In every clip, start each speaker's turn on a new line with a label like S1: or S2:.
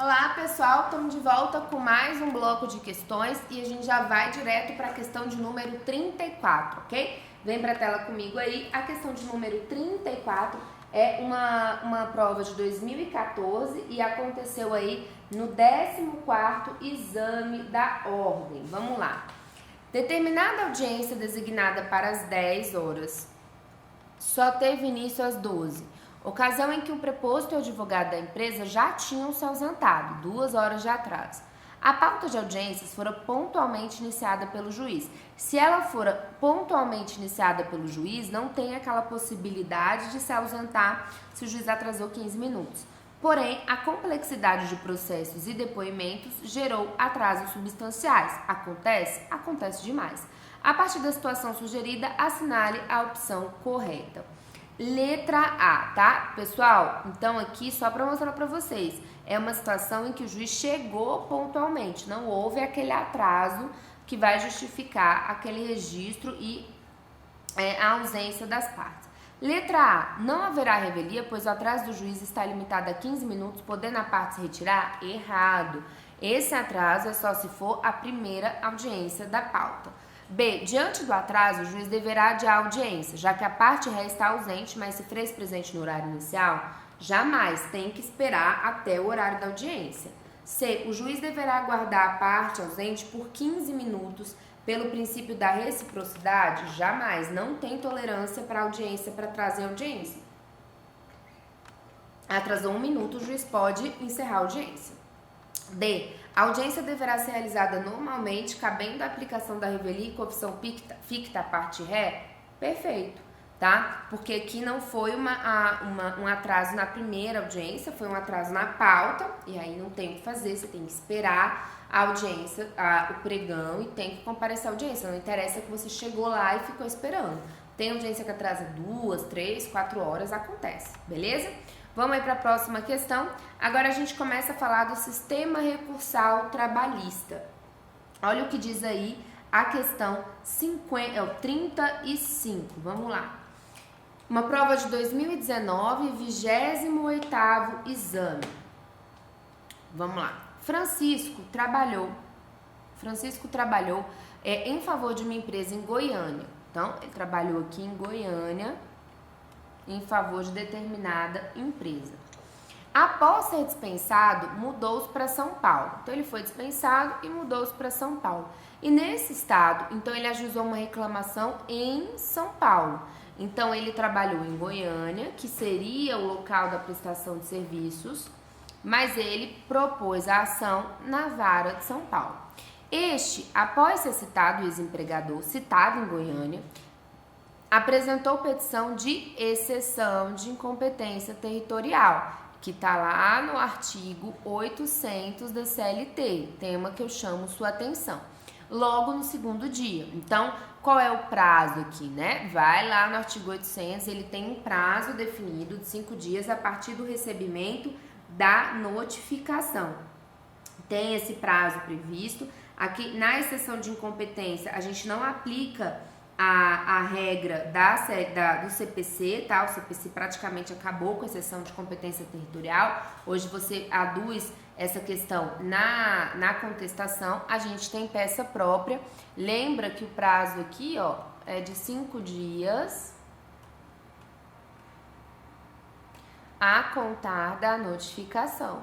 S1: Olá pessoal, estamos de volta com mais um bloco de questões e a gente já vai direto para a questão de número 34, ok? Vem para a tela comigo aí. A questão de número 34 é uma prova de 2014 e aconteceu aí no 14º exame da ordem. Vamos lá. Determinada audiência designada para as 10 horas só teve início às 12, ocasião em que o preposto e o advogado da empresa já tinham se ausentado, 2 horas de atraso. A pauta de audiências fora pontualmente iniciada pelo juiz. Se ela fora pontualmente iniciada pelo juiz, não tem aquela possibilidade de se ausentar se o juiz atrasou 15 minutos. Porém, a complexidade de processos e depoimentos gerou atrasos substanciais. Acontece? Acontece demais. A partir da situação sugerida, assinale a opção correta. Letra A, tá? Pessoal, então aqui só para mostrar para vocês, é uma situação em que o juiz chegou pontualmente, não houve aquele atraso que vai justificar aquele registro e a ausência das partes. Letra A, não haverá revelia, pois o atraso do juiz está limitado a 15 minutos, podendo a parte se retirar? Errado. Esse atraso é só se for a primeira audiência da pauta. B. Diante do atraso, o juiz deverá adiar a audiência, já que a parte ré está ausente, mas se fez presente no horário inicial, jamais tem que esperar até o horário da audiência. C. O juiz deverá aguardar a parte ausente por 15 minutos pelo princípio da reciprocidade, jamais, não tem tolerância para audiência, para trazer audiência. Atrasou 1 minuto, o juiz pode encerrar a audiência. D. A audiência deverá ser realizada normalmente, cabendo a aplicação da revelia e confissão ficta à parte ré? Perfeito, tá? Porque aqui não foi um atraso na primeira audiência, foi um atraso na pauta, e aí não tem o que fazer, você tem que esperar a audiência, o pregão, e tem que comparecer à audiência. Não interessa que você chegou lá e ficou esperando. Tem audiência que atrasa 2, 3, 4 horas, acontece, beleza? Vamos aí para a próxima questão. Agora a gente começa a falar do sistema recursal trabalhista. Olha o que diz aí a questão 35. Vamos lá. Uma prova de 2019, 28º exame. Vamos lá. Francisco trabalhou em favor de uma empresa em Goiânia. Então, ele trabalhou aqui em Goiânia em favor de determinada empresa. Após ser dispensado, mudou-se para São Paulo. Então, ele foi dispensado e mudou-se para São Paulo. E nesse estado, então, ele ajuizou uma reclamação em São Paulo. Então, ele trabalhou em Goiânia, que seria o local da prestação de serviços, mas ele propôs a ação na vara de São Paulo. Este, após ser citado, o ex-empregador, citado em Goiânia, apresentou petição de exceção de incompetência territorial, que está lá no artigo 800 da CLT, tema que eu chamo sua atenção, logo no segundo dia. Então, qual é o prazo aqui, né? Vai lá no artigo 800, ele tem um prazo definido de 5 dias a partir do recebimento da notificação. Tem esse prazo previsto. Aqui, na exceção de incompetência, a gente não aplica a regra do CPC, tá? O CPC praticamente acabou com a exceção de competência territorial. Hoje você aduz essa questão na contestação. A gente tem peça própria. Lembra que o prazo aqui, ó, é de 5 dias a contar da notificação.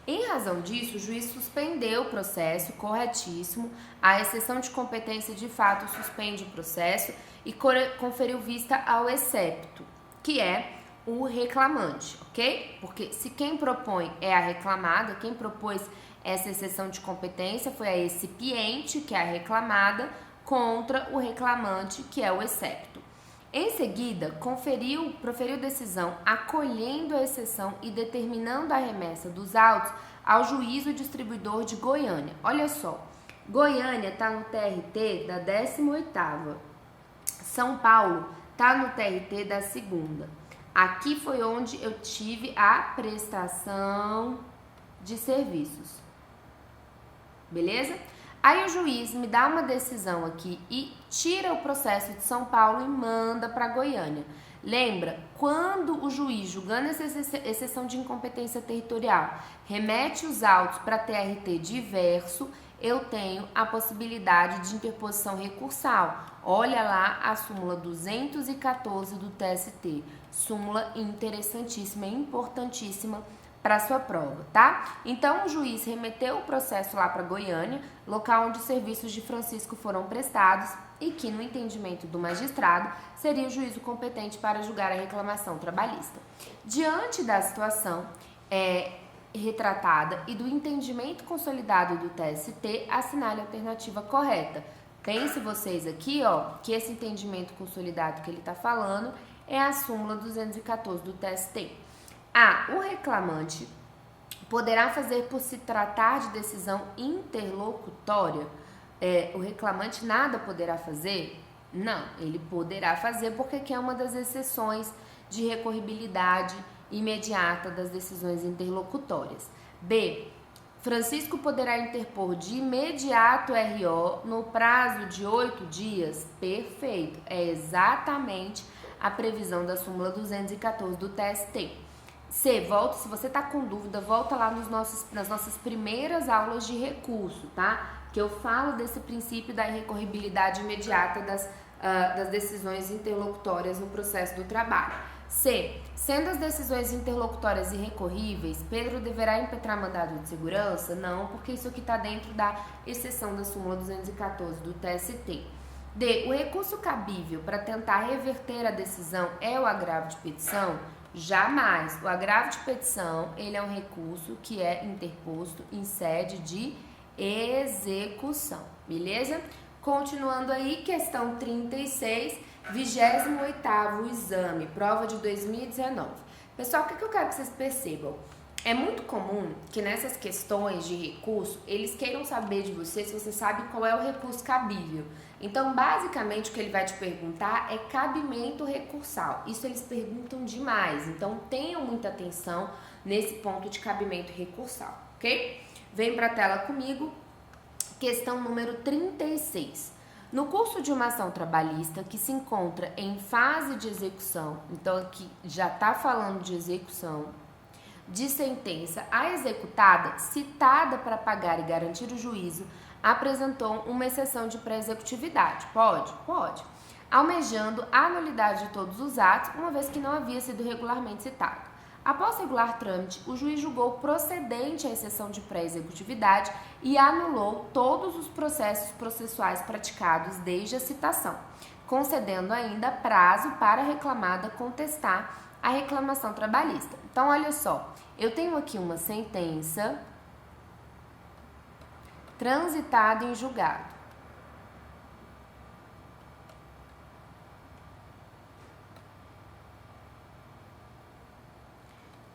S1: Em razão disso, o juiz suspendeu o processo, corretíssimo. A exceção de competência de fato suspende o processo e conferiu vista ao excepto, que é o reclamante, ok? Porque se quem propõe é a reclamada, quem propôs essa exceção de competência foi a excipiente, que é a reclamada, contra o reclamante, que é o excepto. Em seguida, proferiu decisão acolhendo a exceção e determinando a remessa dos autos ao juízo distribuidor de Goiânia. Olha só, Goiânia está no TRT da 18ª, São Paulo está no TRT da 2ª. Aqui foi onde eu tive a prestação de serviços, beleza? Aí o juiz me dá uma decisão aqui e tira o processo de São Paulo e manda para Goiânia. Lembra? Quando o juiz, julgando essa exceção de incompetência territorial, remete os autos para TRT diverso, eu tenho a possibilidade de interposição recursal. Olha lá a súmula 214 do TST. Súmula interessantíssima e importantíssima para sua prova, tá? Então, o juiz remeteu o processo lá para Goiânia, local onde os serviços de Francisco foram prestados e que, no entendimento do magistrado, seria o juízo competente para julgar a reclamação trabalhista. Diante da situação retratada e do entendimento consolidado do TST, assinale a alternativa correta. Pense vocês aqui, ó, que esse entendimento consolidado que ele está falando é a súmula 214 do TST. O reclamante poderá fazer por se tratar de decisão interlocutória. O reclamante nada poderá fazer? Não, ele poderá fazer porque aqui é uma das exceções de recorribilidade imediata das decisões interlocutórias. B. Francisco poderá interpor de imediato RO no prazo de 8 dias? Perfeito, é exatamente a previsão da súmula 214 do TST. C, se você está com dúvida, volta lá nas nossas primeiras aulas de recurso, tá? Que eu falo desse princípio da irrecorribilidade imediata das decisões interlocutórias no processo do trabalho. C, sendo as decisões interlocutórias irrecorríveis, Pedro deverá impetrar mandado de segurança? Não, porque isso aqui está dentro da exceção da súmula 214 do TST. D, o recurso cabível para tentar reverter a decisão é o agravo de petição? Jamais. O agravo de petição, ele é um recurso que é interposto em sede de execução, beleza? Continuando aí, questão 36, 28º exame, prova de 2019. Pessoal, o que eu quero que vocês percebam? É muito comum que nessas questões de recurso, eles queiram saber de você se você sabe qual é o recurso cabível. Então, basicamente, o que ele vai te perguntar é cabimento recursal. Isso eles perguntam demais, então tenham muita atenção nesse ponto de cabimento recursal, ok? Vem para a tela comigo, questão número 36. No curso de uma ação trabalhista que se encontra em fase de execução, então aqui já está falando de execução, de sentença, a executada, citada para pagar e garantir o juízo, apresentou uma exceção de pré-executividade. Pode? Pode. Almejando a nulidade de todos os atos, uma vez que não havia sido regularmente citado. Após regular trâmite, o juiz julgou procedente a exceção de pré-executividade e anulou todos os processos processuais praticados desde a citação, concedendo ainda prazo para a reclamada contestar a reclamação trabalhista. Então, olha só, eu tenho aqui uma sentença transitada em julgado.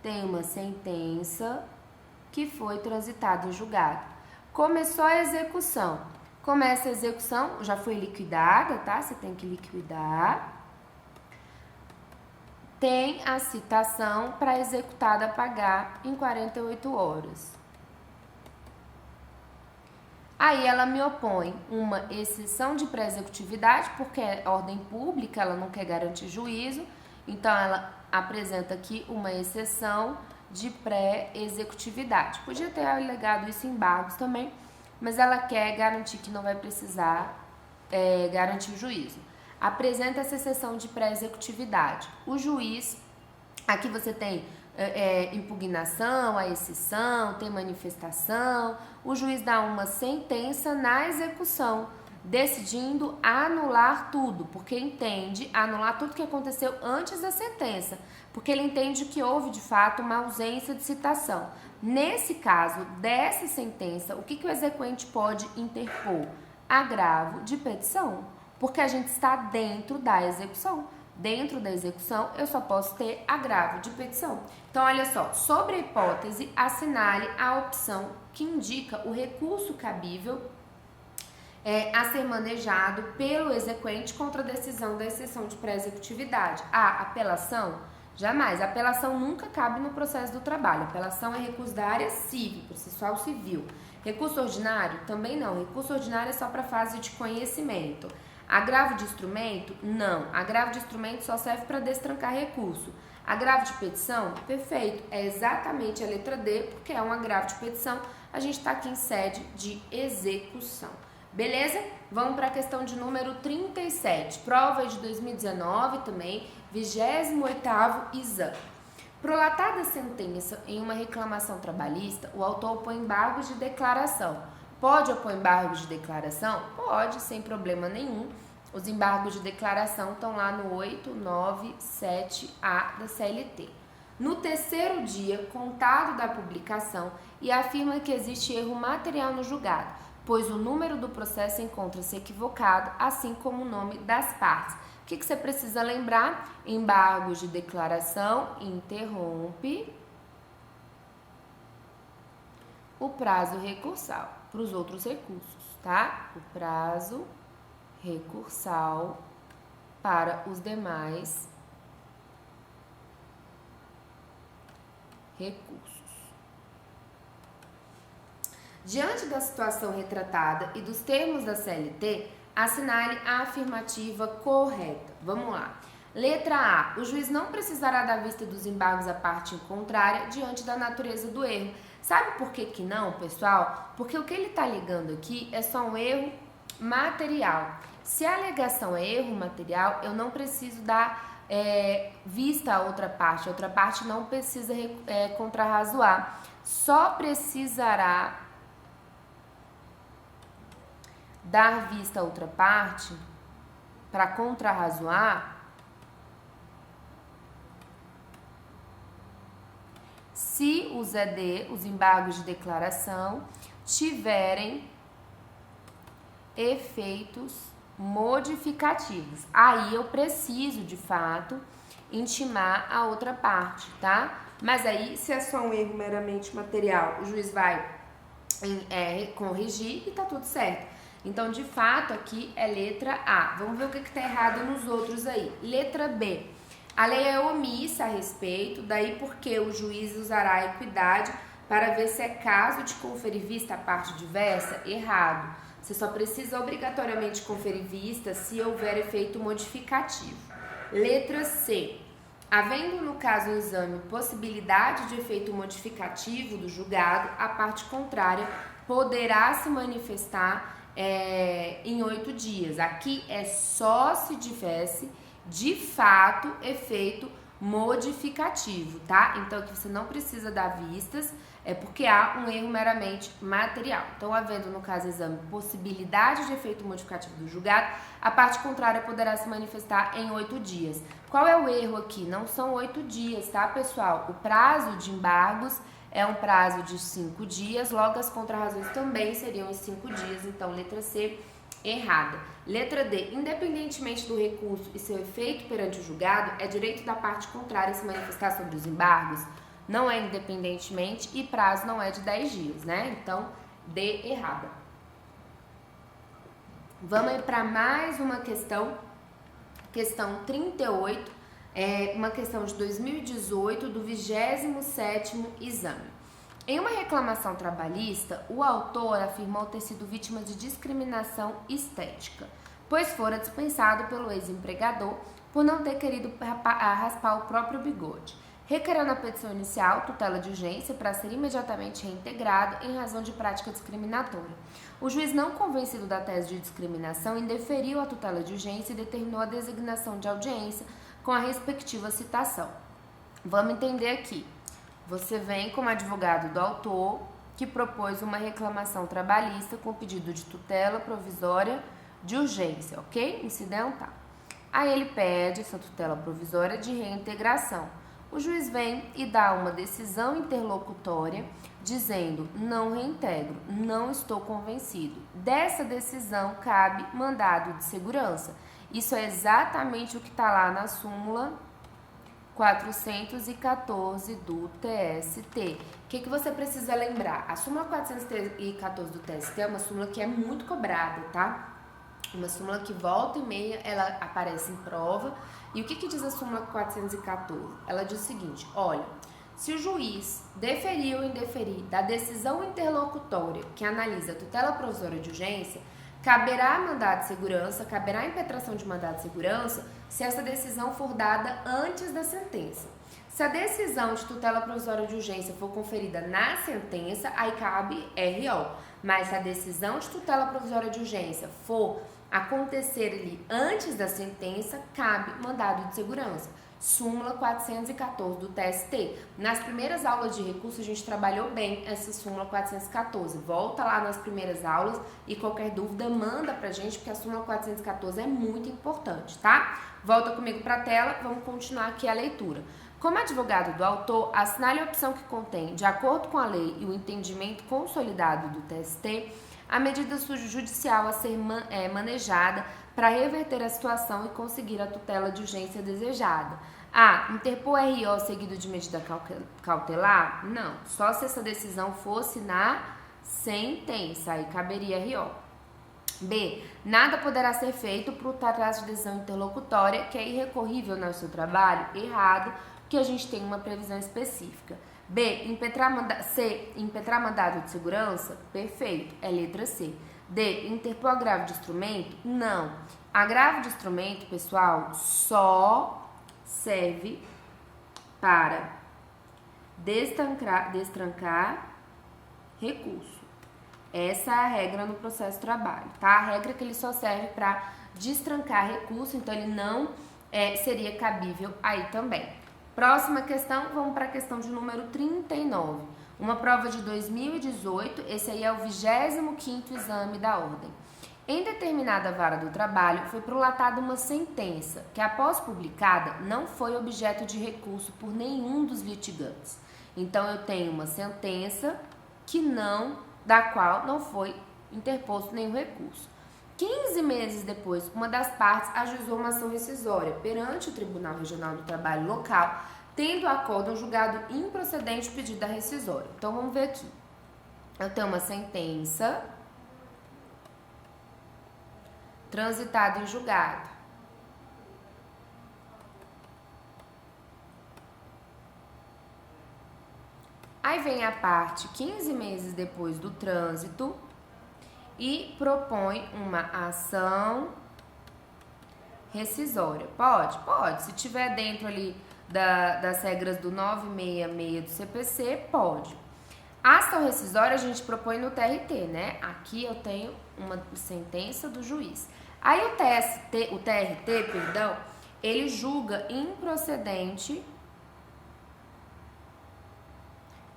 S1: Tem uma sentença que foi transitada em julgado. Começou a execução. Começa a execução, já foi liquidada, tá? Você tem que liquidar. Tem a citação para executada pagar em 48 horas. Aí ela me opõe uma exceção de pré-executividade, porque é ordem pública, ela não quer garantir juízo, então ela apresenta aqui uma exceção de pré-executividade. Podia ter alegado isso em embargos também, mas ela quer garantir que não vai precisar garantir o juízo. Apresenta essa exceção de pré-executividade. O juiz, aqui você tem impugnação, a exceção, tem manifestação. O juiz dá uma sentença na execução, decidindo anular tudo, porque entende anular tudo que aconteceu antes da sentença, porque ele entende que houve de fato uma ausência de citação. Nesse caso dessa sentença, o que o exequente pode interpor? Agravo de petição, porque a gente está dentro da execução. Dentro da execução, eu só posso ter agravo de petição. Então, olha só, sobre a hipótese, assinale a opção que indica o recurso cabível a ser manejado pelo exequente contra a decisão da exceção de pré-executividade. A apelação? Jamais. A apelação nunca cabe no processo do trabalho. A apelação é recurso da área civil, processual civil. Recurso ordinário? Também não. Recurso ordinário é só para a fase de conhecimento. Agravo de instrumento? Não. Agravo de instrumento só serve para destrancar recurso. Agravo de petição? Perfeito. É exatamente a letra D, porque é um agravo de petição. A gente está aqui em sede de execução. Beleza? Vamos para a questão de número 37. Prova de 2019 também, 28º exame. Prolatada a sentença em uma reclamação trabalhista, o autor opõe embargos de declaração. Pode opor embargos de declaração? Pode, sem problema nenhum. Os embargos de declaração estão lá no 897A da CLT. No terceiro dia, contado da publicação, e afirma que existe erro material no julgado, pois o número do processo encontra-se equivocado, assim como o nome das partes. O que você precisa lembrar? Embargos de declaração interrompe o prazo recursal para os outros recursos, tá? O prazo recursal para os demais recursos. Diante da situação retratada e dos termos da CLT, assinale a afirmativa correta. Vamos lá. Letra A. O juiz não precisará dar vista dos embargos à parte contrária diante da natureza do erro. Sabe por que não, pessoal? Porque o que ele está alegando aqui é só um erro material. Se a alegação é erro material, eu não preciso dar vista à outra parte. A outra parte não precisa contrarrazoar. Só precisará dar vista à outra parte para contrarrazoar se os ED, os embargos de declaração, tiverem efeitos modificativos. Aí eu preciso, de fato, intimar a outra parte, tá? Mas aí, se é só um erro meramente material, o juiz vai corrigir e tá tudo certo. Então, de fato, aqui é letra A. Vamos ver o que tá errado nos outros aí. Letra B. A lei é omissa a respeito, daí porque o juiz usará a equidade para ver se é caso de conferir vista à parte diversa. Errado. Você só precisa obrigatoriamente conferir vista se houver efeito modificativo. Letra C. Havendo, no caso do exame, possibilidade de efeito modificativo do julgado, a parte contrária poderá se manifestar em 8 dias. Aqui é só se tivesse, de fato, efeito modificativo, tá? Então, aqui você não precisa dar vistas, porque há um erro meramente material. Então, havendo, no caso do exame, possibilidade de efeito modificativo do julgado, a parte contrária poderá se manifestar em 8 dias. Qual é o erro aqui? Não são 8 dias, tá, pessoal? O prazo de embargos é um prazo de 5 dias, logo as contrarrazões também seriam em 5 dias, então letra C, errada. Letra D, independentemente do recurso e seu efeito perante o julgado, é direito da parte contrária se manifestar sobre os embargos? Não é independentemente e prazo não é de 10 dias, né? Então, D, errada. Vamos aí para mais uma questão, questão 38, uma questão de 2018 do 27º exame. Em uma reclamação trabalhista, o autor afirmou ter sido vítima de discriminação estética, pois fora dispensado pelo ex-empregador por não ter querido raspar o próprio bigode. Requereu na petição inicial tutela de urgência para ser imediatamente reintegrado em razão de prática discriminatória. O juiz, não convencido da tese de discriminação, indeferiu a tutela de urgência e determinou a designação de audiência com a respectiva citação. Vamos entender aqui. Você vem como advogado do autor que propôs uma reclamação trabalhista com pedido de tutela provisória de urgência, ok? Incidental. Aí ele pede essa tutela provisória de reintegração. O juiz vem e dá uma decisão interlocutória dizendo: não reintegro, não estou convencido. Dessa decisão cabe mandado de segurança. Isso é exatamente o que está lá na súmula 414 do TST. O que você precisa lembrar? A súmula 414 do TST é uma súmula que é muito cobrada, tá? Uma súmula que volta e meia, ela aparece em prova. E o que diz a súmula 414? Ela diz o seguinte: olha, se o juiz deferir ou indeferir da decisão interlocutória que analisa a tutela provisória de urgência, caberá mandado de segurança, caberá impetração de mandado de segurança se essa decisão for dada antes da sentença. Se a decisão de tutela provisória de urgência for conferida na sentença, aí cabe RO. Mas se a decisão de tutela provisória de urgência for acontecer ali antes da sentença, cabe mandado de segurança. Súmula 414 do TST. Nas primeiras aulas de recurso, a gente trabalhou bem essa súmula 414. Volta lá nas primeiras aulas e qualquer dúvida manda pra gente, porque a súmula 414 é muito importante, tá? Volta comigo pra tela, vamos continuar aqui a leitura. Como advogado do autor, assinale a opção que contém, de acordo com a lei e o entendimento consolidado do TST, a medida judicial a ser manejada para reverter a situação e conseguir a tutela de urgência desejada. A. Interpor RO seguido de medida cautelar? Não. Só se essa decisão fosse na sentença, aí caberia RO. B. Nada poderá ser feito por tratar de decisão interlocutória que é irrecorrível no seu trabalho? Errado, porque a gente tem uma previsão específica. B. C. Impetrar mandado de segurança? Perfeito, é letra C. D. Interpor agravo de instrumento? Não. Agravo de instrumento, pessoal, só serve para destrancar recurso. Essa é a regra no processo de trabalho, tá? A regra é que ele só serve para destrancar recurso, então ele não seria cabível aí também. Próxima questão, vamos para a questão de número 39. Uma prova de 2018, esse aí é o 25º exame da ordem. Em determinada vara do trabalho, foi prolatada uma sentença que, após publicada, não foi objeto de recurso por nenhum dos litigantes. Então, eu tenho uma sentença da qual não foi interposto nenhum recurso. 15 meses depois, uma das partes ajuizou uma ação rescisória perante o Tribunal Regional do Trabalho local, tendo o acórdão julgado improcedente o pedido da rescisória. Então, vamos ver aqui. Eu tenho uma sentença transitada em julgado. Aí vem a parte 15 meses depois do trânsito e propõe uma ação rescisória. Pode? Pode. Se tiver dentro ali das regras do 966 do CPC, pode. A ação rescisória a gente propõe no TRT, né? Aqui eu tenho uma sentença do juiz. Aí o TRT, ele julga improcedente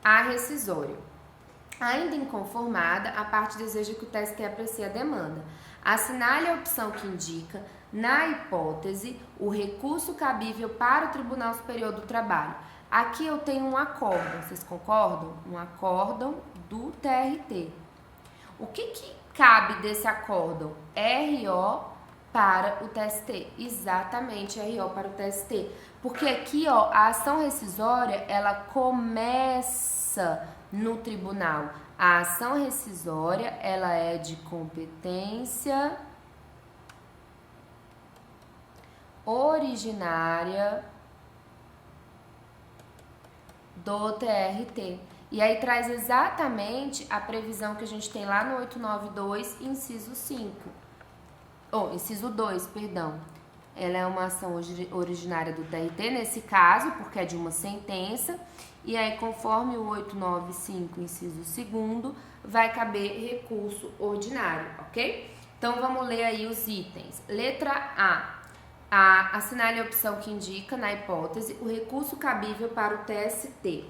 S1: a rescisória. Ainda inconformada, a parte deseja que o TST aprecie a demanda. Assinale a opção que indica, na hipótese, o recurso cabível para o Tribunal Superior do Trabalho. Aqui eu tenho um acórdão, vocês concordam? Um acórdão do TRT. O que cabe desse acórdão? RO para o TST. Exatamente, RO para o TST. Porque aqui, ó, a ação rescisória, ela começa no tribunal. A ação rescisória, ela é de competência originária do TRT. E aí traz exatamente a previsão que a gente tem lá no 892, inciso 5. Inciso 2, perdão. Ela é uma ação originária do TRT, nesse caso, porque é de uma sentença. E aí, conforme o 895, inciso 2º, vai caber recurso ordinário, ok? Então, vamos ler aí os itens. Letra A. Assinale a opção que indica, na hipótese, o recurso cabível para o TST.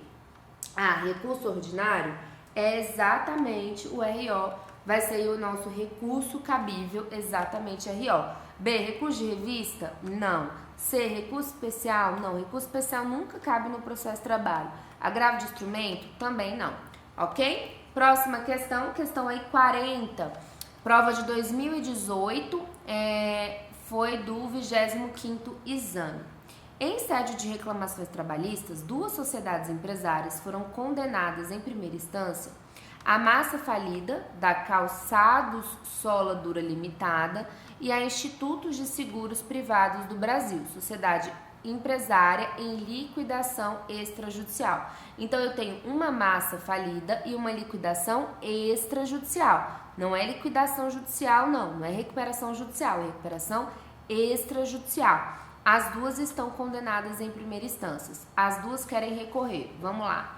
S1: Recurso ordinário é exatamente o RO. Vai ser o nosso recurso cabível, exatamente RO. B, recurso de revista? Não. C, recurso especial? Não. Recurso especial nunca cabe no processo de trabalho. Agravo de instrumento? Também não. Ok? Próxima questão aí 40. Prova de 2018, foi do 25º exame. Em sede de reclamações trabalhistas, 2 sociedades empresárias foram condenadas em primeira instância a Massa Falida, da Calçados Sola Dura Limitada, e a Institutos de Seguros Privados do Brasil, sociedade empresária em liquidação extrajudicial. Então, eu tenho uma massa falida e uma liquidação extrajudicial. Não é liquidação judicial, não é recuperação judicial, é recuperação extrajudicial. As duas estão condenadas em primeira instância. As duas querem recorrer. Vamos lá.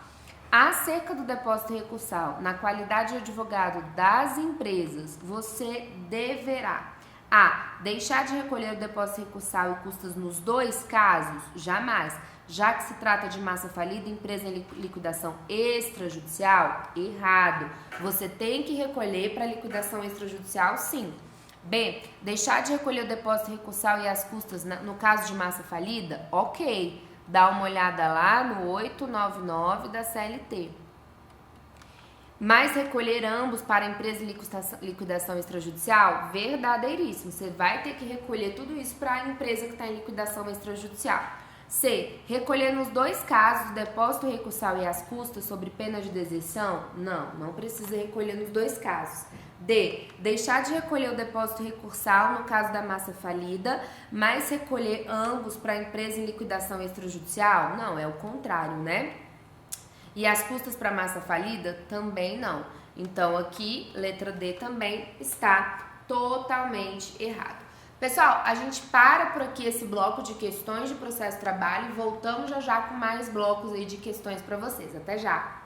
S1: Acerca do depósito recursal, na qualidade de advogado das empresas, você deverá A. Deixar de recolher o depósito recursal e custas nos dois casos? Jamais. Já que se trata de massa falida, empresa em liquidação extrajudicial? Errado. Você tem que recolher para liquidação extrajudicial, sim. B. Deixar de recolher o depósito recursal e as custas no caso de massa falida? Ok. Dá uma olhada lá no 899 da CLT. Mas recolher ambos para a empresa em liquidação extrajudicial? Verdadeiríssimo. Você vai ter que recolher tudo isso para a empresa que está em liquidação extrajudicial. C. Recolher nos dois casos o depósito recursal e as custas sobre pena de deserção? Não precisa recolher nos dois casos. D. Deixar de recolher o depósito recursal no caso da massa falida, mas recolher ambos para a empresa em liquidação extrajudicial? Não, é o contrário, né? E as custas para massa falida? Também não. Então, aqui, letra D também está totalmente errado. Pessoal, a gente para por aqui esse bloco de questões de processo de trabalho e voltamos já com mais blocos aí de questões para vocês. Até já!